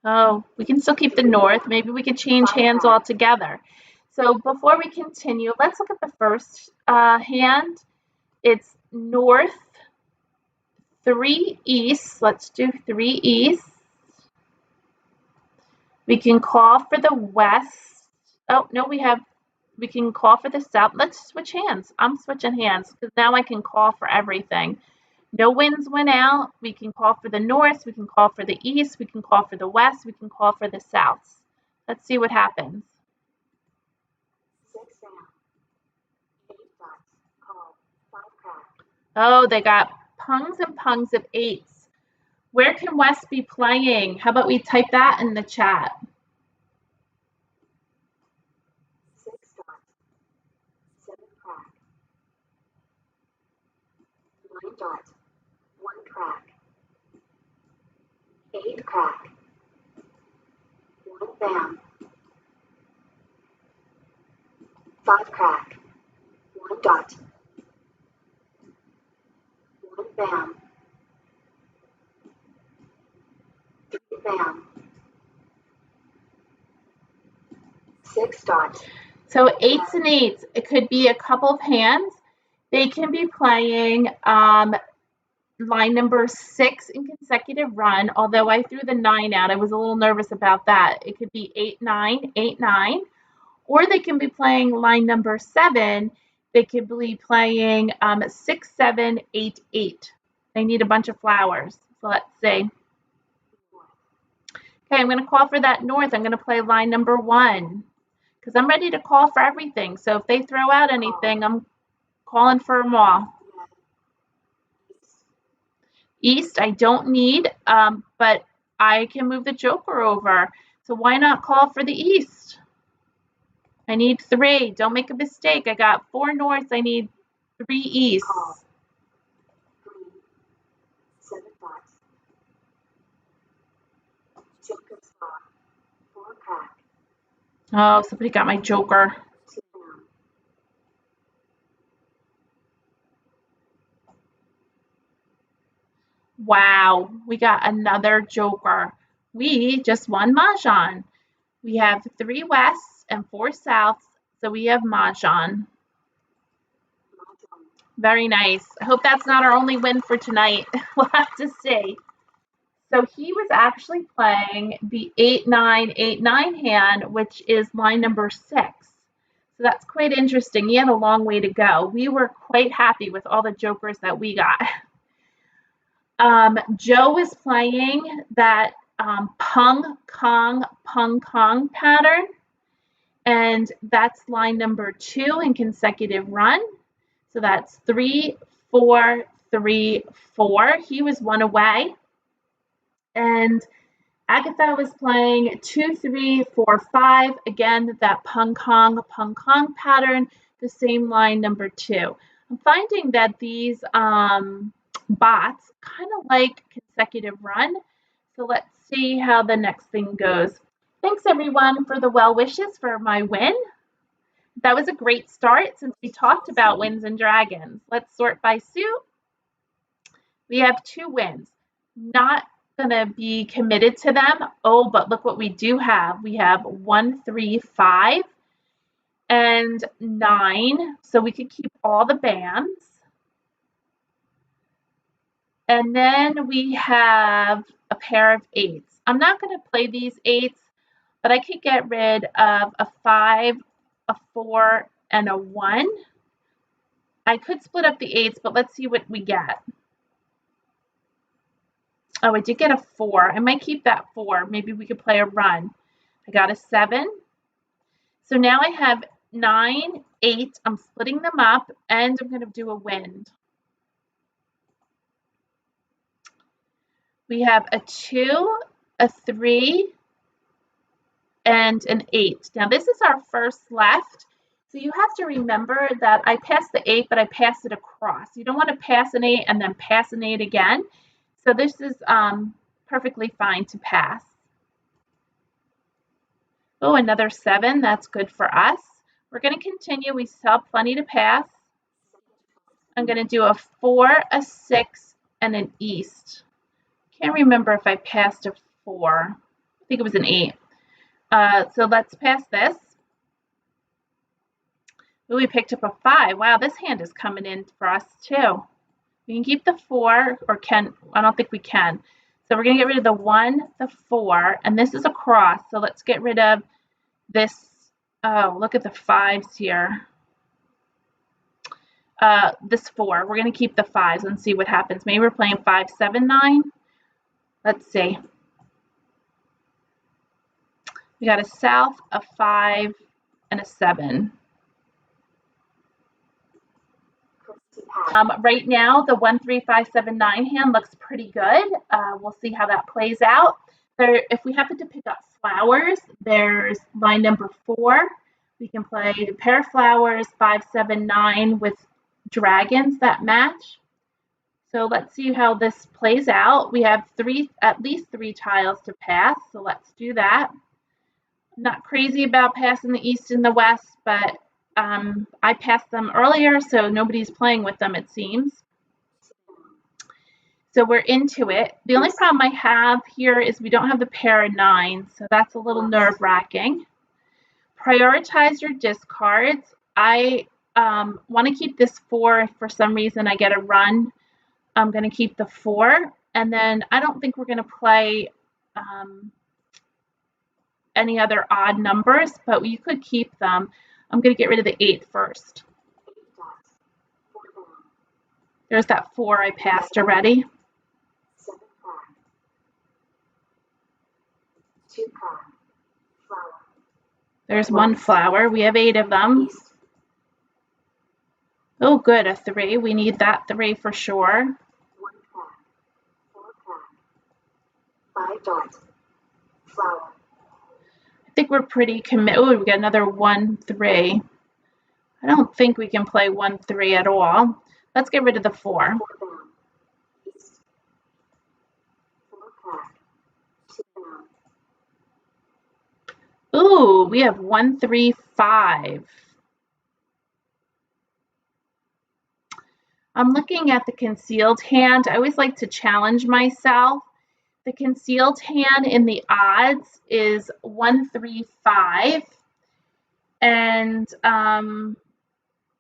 Oh, we can still keep the north. Maybe we could change hands altogether. So before we continue, let's look at the first hand. It's north, 3 east. Let's do 3 east. We can call for the west. Oh, no, we can call for the south. Let's switch hands. I'm switching hands because now I can call for everything. No winds went out. We can call for the north. We can call for the east. We can call for the west. We can call for the south. Let's see what happens. 6 down, 8 dots, call, 5 crack. Oh, they got pungs and pungs of 8s. Where can West be playing? How about we type that in the chat? 6 dots, 7 crack. 9 dot, 1 crack. 8 crack. 1 bam. 5 crack. 1 dot. 1 bam. 3 bam. 6 dot. So 8s and 8s, it could be a couple of hands. They can be playing line number 6 in consecutive run, although I threw the 9 out. I was a little nervous about that. It could be 8, 9, 8, 9, or they can be playing line number 7. They could be playing 6, 7, 8, 8. They need a bunch of flowers. So let's see. Okay, I'm going to call for that north. I'm going to play line number 1 because I'm ready to call for everything. So if they throw out anything, I'm calling for them all. East, I don't need, but I can move the joker over. So why not call for the east? I need 3. Don't make a mistake. I got 4 north. I need 3 east. Call. 3, 7 dots. Joker spot. 4 crack. Oh, somebody got my joker. 2 bam. Wow, we got another joker. We just won Mahjong. We have 3 wests and 4 souths, so we have Mahjong. Very nice. I hope that's not our only win for tonight. We'll have to see. So he was actually playing the 8, 9, 8, 9 hand, which is line number 6. So that's quite interesting. He had a long way to go. We were quite happy with all the jokers that we got. Joe was playing that pong, kong pattern, and that's line number 2 in consecutive run. So that's 3, 4, 3, 4. He was 1 away. And Agatha was playing 2, 3, 4, 5. Again, that pong kong pattern, the same line number 2. I'm finding that these bots kind of like consecutive run. So let's see how the next thing goes. Thanks everyone for the well wishes for my win. That was a great start since we talked about wins and dragons. Let's sort by suit. We have 2 wins. Not gonna be committed to them. Oh, but look what we do have. We have 1, 3, 5, and 9. So we could keep all the bands. And then we have a pair of 8s. I'm not going to play these 8s, but I could get rid of a 5, a 4, and a 1. I could split up the 8s, but let's see what we get. Oh, I did get a 4. I might keep that 4. Maybe we could play a run. I got a 7. So now I have 9, 8. I'm splitting them up, and I'm going to do a wind. We have a 2, a 3, and an 8. Now this is our first left. So you have to remember that I passed the 8, but I passed it across. You don't want to pass an 8 and then pass an 8 again. So this is perfectly fine to pass. Oh, another 7. That's good for us. We're going to continue. We still have plenty to pass. I'm going to do a 4, a 6, and an east. Can't remember if I passed a 4. I think it was an 8. So let's pass this. Ooh, we picked up a 5. Wow, this hand is coming in for us too. We can keep the 4, or I don't think we can. So we're going to get rid of the 1, the 4, and this is a cross. So let's get rid of this. Oh, look at the 5s here. This 4. We're going to keep the 5s and see what happens. Maybe we're playing 5, 7, 9. Let's see. We got a south, a 5, and a 7. Right now, the 1, 3, 5, 7, 9 hand looks pretty good. We'll see how that plays out. If we happen to pick up flowers, there's line number 4. We can play a pair of flowers, 5, 7, 9 with dragons that match. So let's see how this plays out. We have at least 3 tiles to pass, so let's do that. I'm not crazy about passing the east and the west, but I passed them earlier, so nobody's playing with them, it seems. So we're into it. The only problem I have here is we don't have the pair of 9s, so that's a little nerve-wracking. Prioritize your discards. I want to keep this 4 if for some reason I get a run. I'm going to keep the 4, and then I don't think we're going to play any other odd numbers, but you could keep them. I'm going to get rid of the 8 first. There's that 4 I passed already. 7 5. 2 5. Flower. There's 1 flower. We have 8 of them. East. Oh, good, a 3. We need that 3 for sure. 1 pack. 4 pack. 5 dot. Flower. I think we're pretty committed. Oh, we got another 1 3. I don't think we can play 1 3 at all. Let's get rid of the 4. 4 down. East. 4 pack. 2 down. Ooh, we have 1 3 5. I'm looking at the concealed hand. I always like to challenge myself. The concealed hand in the odds is 1 3 5, and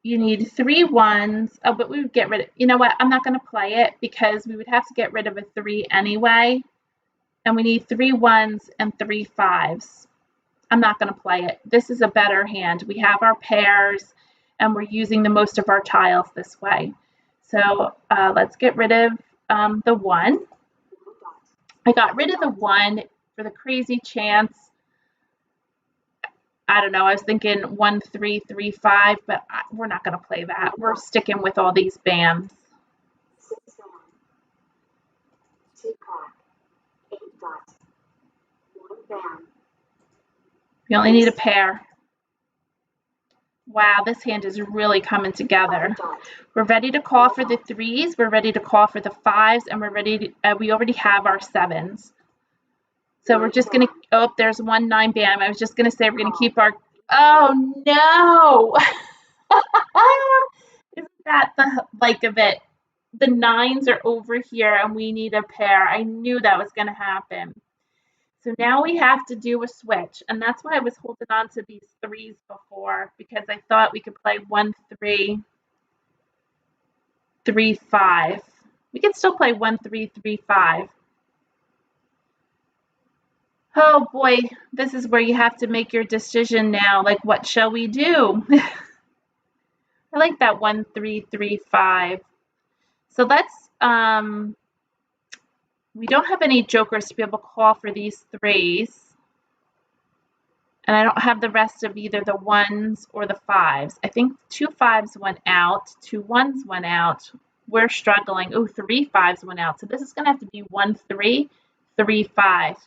you need 3 1s. Oh, but we would get rid of, you know what, I'm not going to play it because we would have to get rid of a 3 anyway, and we need 3 1s and 3 5s. I'm not going to play it. This is a better hand. We have our pairs, and we're using the most of our tiles this way. So let's get rid of the 1. I got rid of the 1 for the crazy chance. I don't know. I was thinking 1 3 3 5, but we're not going to play that. We're sticking with all these bands. 6 down. 2 pack. 8 dot. 1 band. We only need a pair. Wow, this hand is really coming together. We're ready to call for the 3s, we're ready to call for the 5s, and we're ready to, we already have our 7s. So we're just going to, oh, there's 1 9 band. I was just going to say we're going to keep our, oh no! Isn't that the like of it? The 9s are over here and we need a pair. I knew that was going to happen. So now we have to do a switch, and that's why I was holding on to these 3s before, because I thought we could play 1 3 3 5. We can still play 1 3 3 5. Oh boy, this is where you have to make your decision now. Like, what shall we do? I like that 1 3 3 5. So let's we don't have any jokers to be able to call for these 3s. And I don't have the rest of either the 1s or the 5s. I think 2 5s went out, 2 1s went out. We're struggling. Oh, 3 5s went out. So this is going to have to be 1 3 3 5.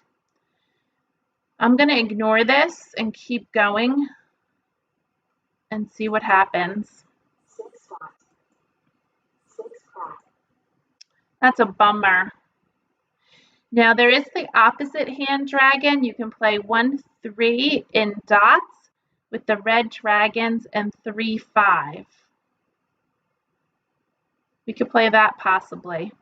I'm going to ignore this and keep going and see what happens. 6 dot. 6 pack. That's a bummer. Now there is the opposite hand dragon. You can play 1 3 in dots with the red dragons and 3 5. We could play that possibly.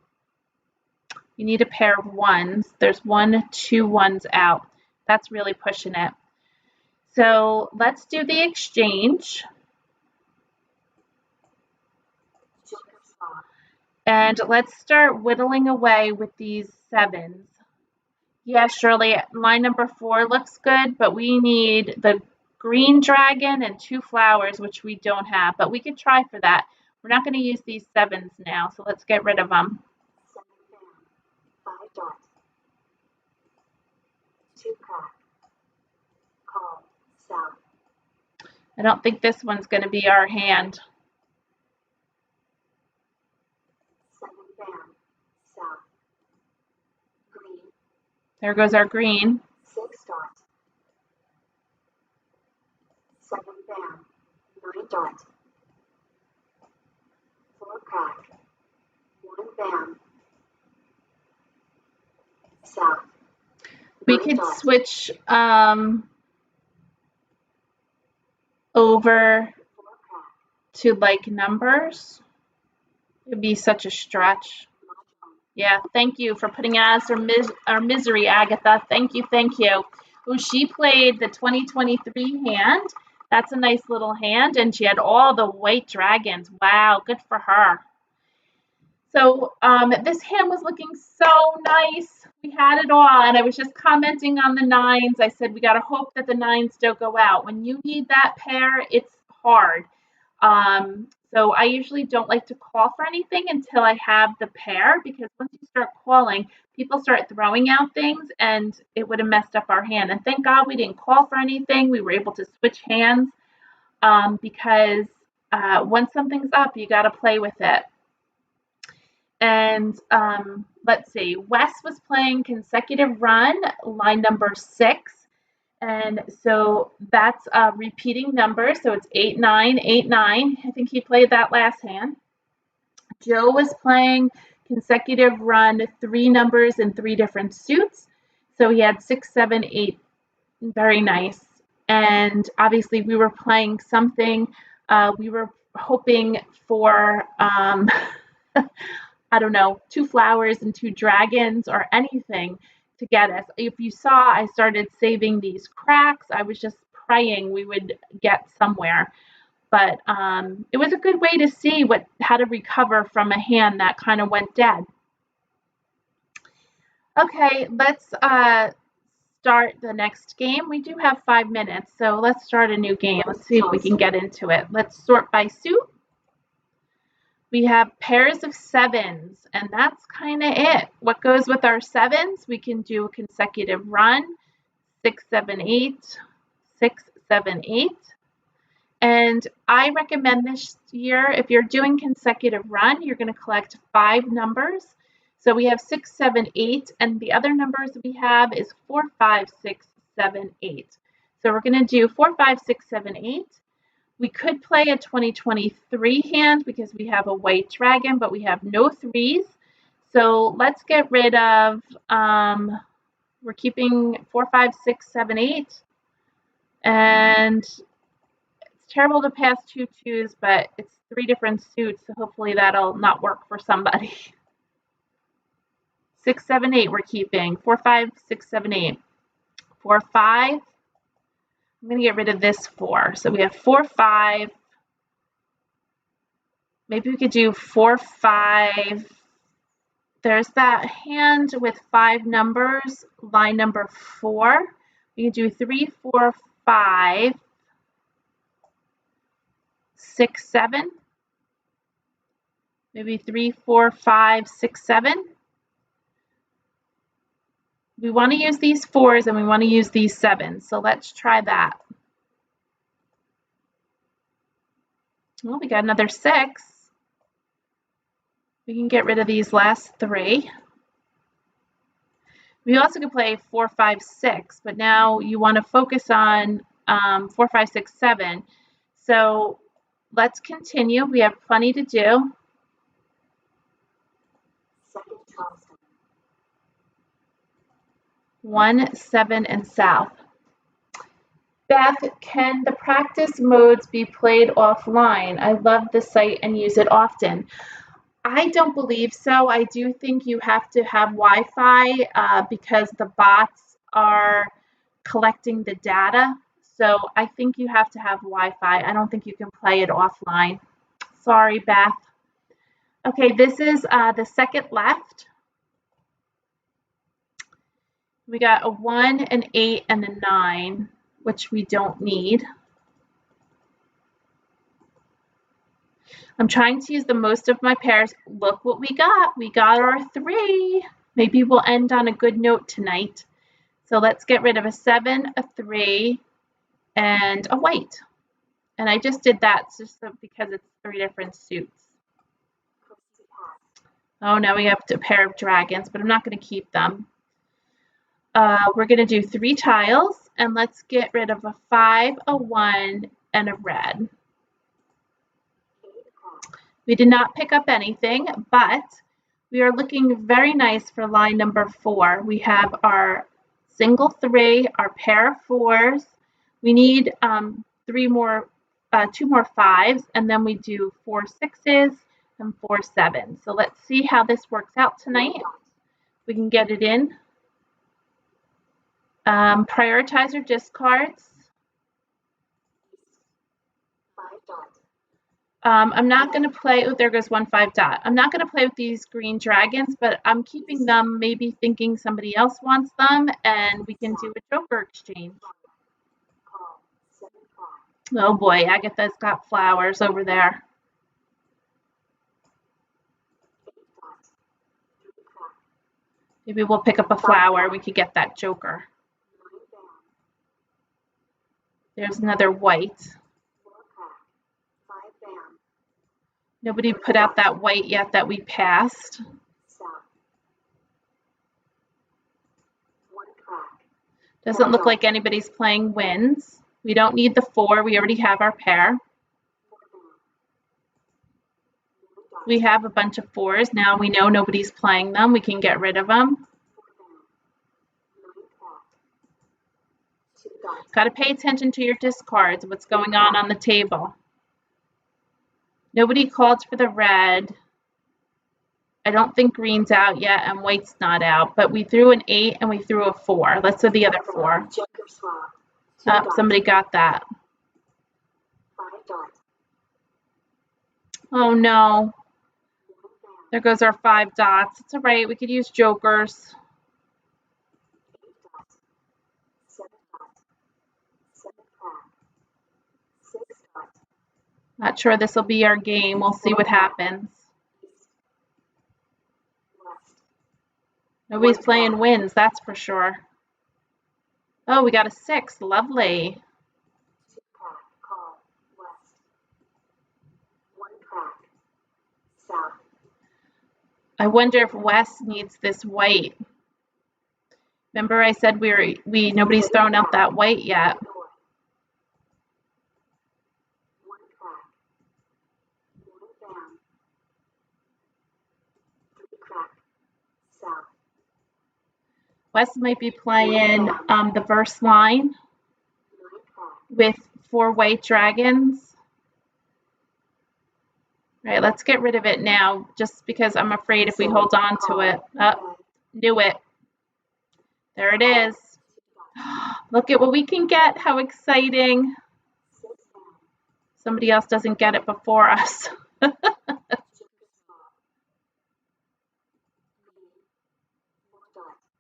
You need a pair of 1s. There's 1 2 1s out. That's really pushing it. So let's do the exchange. Joker spot. And let's start whittling away with these 7s. Yeah, Shirley, line number 4 looks good, but we need the green dragon and 2 flowers, which we don't have, but we could try for that. We're not going to use these 7s now, so let's get rid of them. 7 down. 5 dot. 2 crack. Call. South. I don't think this one's going to be our hand. 7 down. South. Green. There goes our green. 6 dot. 7 down. 9 dot. 4 crack. 1 down. South. We 9 could dot. switch over 4 crack. to like numbers. It'd be such a stretch. Mahjong. Yeah, thank you for putting us our misery, Agatha. Thank you, thank you. Oh, she played the 2023 hand. That's a nice little hand, and she had all the white dragons. Wow, good for her. So this hand was looking so nice. We had it all, and I was just commenting on the 9s. I said we got to hope that the 9s don't go out. When you need that pair, it's hard. So I usually don't like to call for anything until I have the pair, because once you start calling, people start throwing out things, and it would have messed up our hand. And thank God we didn't call for anything. We were able to switch hands because once something's up, you got to play with it. And let's see, Wes was playing consecutive run, line number 6. And so that's a repeating number. So it's 8, 9, 8, 9. I think he played that last hand. Joe was playing consecutive run, 3 numbers in 3 different suits. So he had 6, 7, 8. Very nice. And obviously we were playing something. We were hoping for I don't know, 2 flowers and 2 dragons or anything to get us. If you saw, I started saving these cracks. I was just praying we would get somewhere. But it was a good way to see how to recover from a hand that kind of went dead. Okay, let's start the next game. We do have 5 minutes, so let's start a new game. Let's see if we can get into it. Let's sort by suit. We have pairs of 7s, and that's kind of it. What goes with our 7s? We can do a consecutive run, 6, 7, 8, 6, 7, 8. And I recommend this year, if you're doing consecutive run, you're going to collect 5 numbers. So we have 6, 7, 8, and the other numbers we have is 4, 5, 6, 7, 8. So we're going to do 4, 5, 6, 7, 8. We could play a 2023 hand because we have a white dragon, but we have no 3s. So let's get rid of, we're keeping 4, 5, 6, 7, 8. And it's terrible to pass 2 2s, but it's 3 different suits, so hopefully that'll not work for somebody. 6, 7, 8 we're keeping. 4, 5, 6, 7, 8. 4, 5. I'm going to get rid of this 4. So we have 4, 5. Maybe we could do 4, 5. There's that hand with 5 numbers, line number 4. We can do 3, 4, 5, 6, 7. Maybe 3, 4, 5, 6, 7. We want to use these 4s and we want to use these 7s. So let's try that. Well, we got another 6. We can get rid of these last 3. We also could play 4, 5, 6, but now you want to focus on 4, 5, 6, 7. So let's continue. We have plenty to do. Second Charleston. 1, 7, and south. Beth, can the practice modes be played offline? I love the site and use it often. I don't believe so. I do think you have to have Wi-Fi because the bots are collecting the data. So I think you have to have Wi-Fi. I don't think you can play it offline. Sorry, Beth. Okay, this is the second left. We got a 1, an 8, and a 9, which we don't need. I'm trying to use the most of my pairs. Look what we got. We got our 3. Maybe we'll end on a good note tonight. So let's get rid of a 7, a 3, and a white. And I just did that just because it's 3 different suits. Oh, now we have a pair of dragons, but I'm not going to keep them. We're going to do 3 tiles, and let's get rid of a 5, a 1, and a red. We did not pick up anything, but we are looking very nice for line number 4. We have our single 3, our pair of 4s. We need 2 more 5s, and then we do 4 6s and 4 7s. So let's see how this works out tonight. We can get it in. Prioritize your discards. I'm not going to play, oh, there goes 1 5 dot. I'm not going to play with these green dragons, but I'm keeping them, maybe thinking somebody else wants them, and we can do a joker exchange. Oh boy, Agatha's got flowers over there. Maybe we'll pick up a flower. We could get that joker. There's another white. Nobody put out that white yet that we passed. Doesn't look like anybody's playing wins. We don't need the 4. We already have our pair. We have a bunch of 4s. Now we know nobody's playing them. We can get rid of them. Got to pay attention to your discards, what's going on the table. Nobody called for the red. I don't think green's out yet and white's not out, but we threw an 8 and we threw a 4. Let's do the other 4. Oh, somebody got that. Oh no. There goes our 5 dots. It's all right. We could use jokers. Not sure this will be our game. We'll see what happens. Nobody's playing wins, that's for sure. Oh, we got a 6. Lovely. I wonder if Wes needs this white. Remember I said nobody's thrown out that white yet. Wes might be playing the verse line with 4 white dragons. All right, let's get rid of it now, just because I'm afraid if we hold on to it. Oh, knew it. There it is. Look at what we can get. How exciting. Somebody else doesn't get it before us.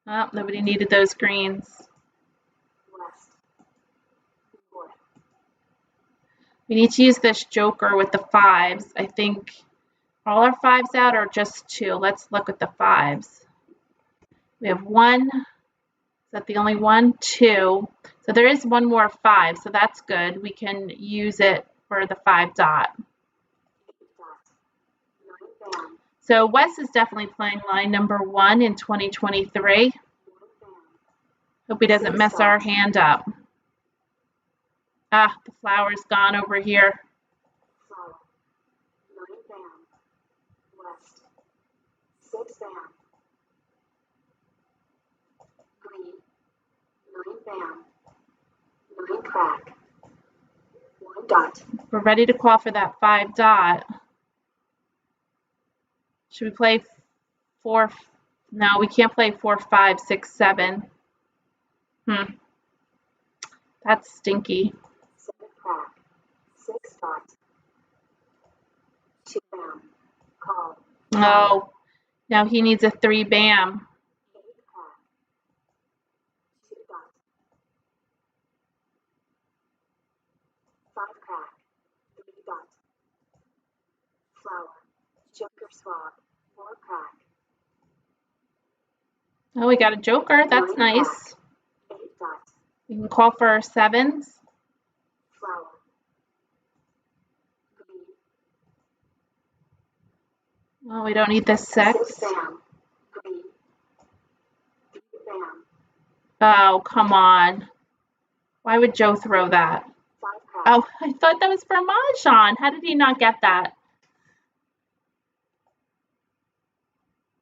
Oh, nobody needed those greens. We need to use this joker with the 5s. I think all our 5s out or just 2. Let's look at the 5s. We have 1. Is that the only one? 2. So there is 1 more 5, so that's good. We can use it for the 5 dot. So Wes is definitely playing line number 1 in 2023. Hope he doesn't mess our hand up. Ah, the flower's gone over here. We're ready to call for that 5 dot. Should we play 4? No, we can't play 4 5 6 7. That's stinky. 7 crack, 6 dot, 2 bam, call, Oh, now he needs a 3 bam. 8 crack, 2 dot, 5 crack, 3 dot, flower, joker swab, 4 crack, Oh, we got a joker. That's 9 nice. crack, 8 dot, We can call for our 7s. flower, green, Oh, we don't need the 6 6. bam, green, 3 bam, Oh, come on. Why would Joe throw that? 5 crack, Oh, I thought that was for Mahjong. How did he not get that?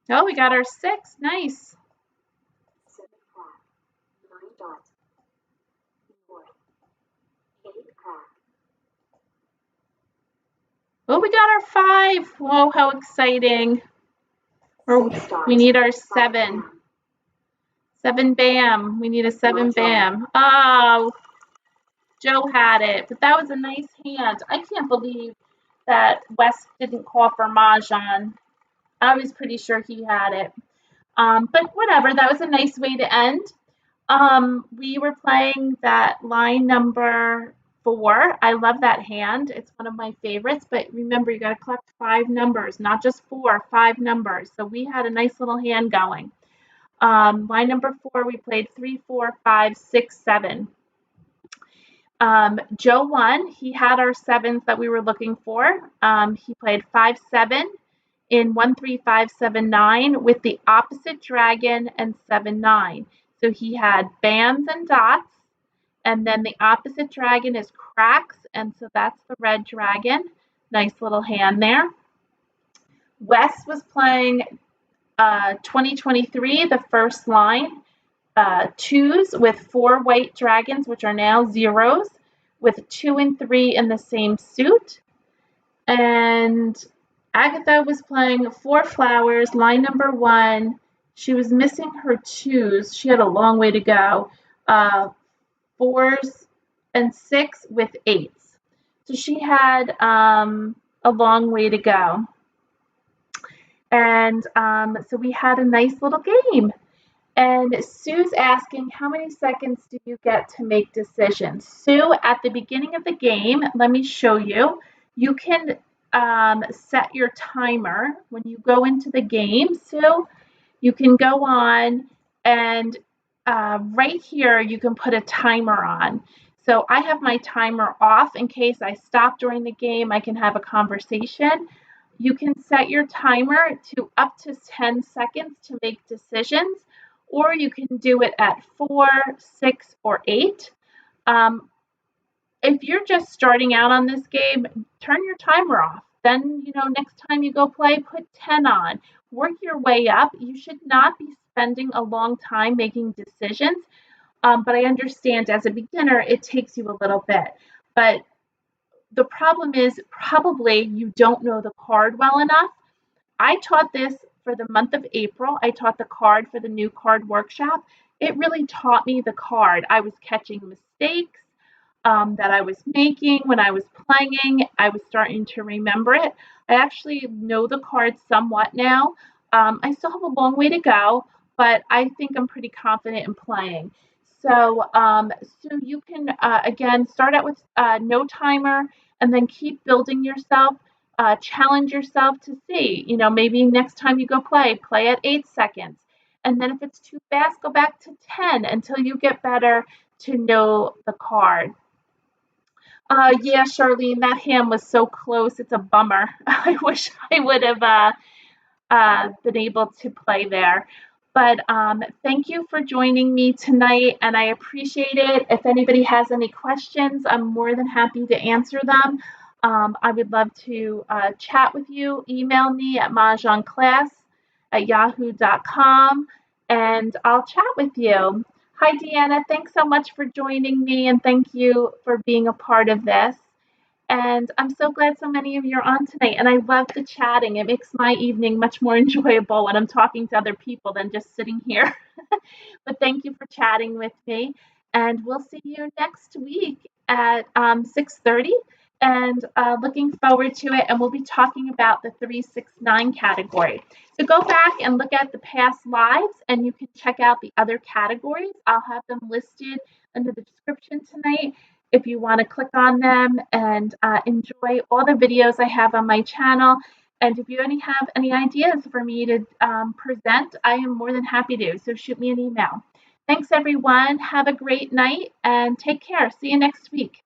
Oh, we got our 6. Nice. 7 crack, 9 dot, north, 8 crack, Oh, we got our 5. Whoa, how exciting. Or 6 dot, we need our 5 7. bam, 7 bam. We need a 7 Mahjong. bam. Oh, Joe had it, but that was a nice hand. I can't believe that Wes didn't call for Mahjong. I was pretty sure he had it. But whatever, that was a nice way to end. We were playing that line number 4. I love that hand. It's one of my favorites, but remember, you got to collect 5 numbers, not just 4, 5 numbers. So we had a nice little hand going. Line number 4, we played 3, 4, 5, 6, 7. Joe won. He had our 7s that we were looking for. He played 5, 7 in 1, 3, 5, 7, 9 with the opposite dragon and 7, 9. So he had bams and dots, and then the opposite dragon is cracks, and so that's the red dragon. Nice little hand there. Wes was playing 2023, the first line, 2s with 4 white dragons, which are now 0s, with 2 and 3 in the same suit. And Agatha was playing 4 flowers, line number 1. She was missing her 2s. She had a long way to go. 4s and 6 with 8s. So she had a long way to go. And so we had a nice little game. And Sue's asking, how many seconds do you get to make decisions? Sue, at the beginning of the game, let me show you. You can set your timer when you go into the game, Sue. You can go on and right here you can put a timer on. So I have my timer off in case I stop during the game. I can have a conversation. You can set your timer to up to 10 seconds to make decisions, or you can do it at 4, 6, or 8. If you're just starting out on this game, turn your timer off. Then, next time you go play, put 10 on. Work your way up. You should not be spending a long time making decisions. But I understand as a beginner, it takes you a little bit. But the problem is probably you don't know the card well enough. I taught this for the month of April. I taught the card for the new card workshop. It really taught me the card. I was catching mistakes that I was making when I was playing. I was starting to remember it. I actually know the card somewhat now. I still have a long way to go, but I think I'm pretty confident in playing. So you can, again, start out with no timer and then keep building yourself. Challenge yourself to see, maybe next time you go play at 8 seconds. And then if it's too fast, go back to 10 until you get better to know the card. Yeah, Charlene, that hand was so close. It's a bummer. I wish I would have been able to play there. But thank you for joining me tonight, and I appreciate it. If anybody has any questions, I'm more than happy to answer them. I would love to chat with you. Email me at mahjongclass@yahoo.com, and I'll chat with you. Hi, Deanna. Thanks so much for joining me, and thank you for being a part of this. And I'm so glad so many of you are on tonight. And I love the chatting. It makes my evening much more enjoyable when I'm talking to other people than just sitting here. But thank you for chatting with me. And we'll see you next week at 6:30. And looking forward to it. And we'll be talking about the 369 category. So go back and look at the past lives, and you can check out the other categories. I'll have them listed under the description tonight if you want to click on them and enjoy all the videos I have on my channel. And if you have any ideas for me to present, I am more than happy to. So shoot me an email. Thanks, everyone. Have a great night and take care. See you next week.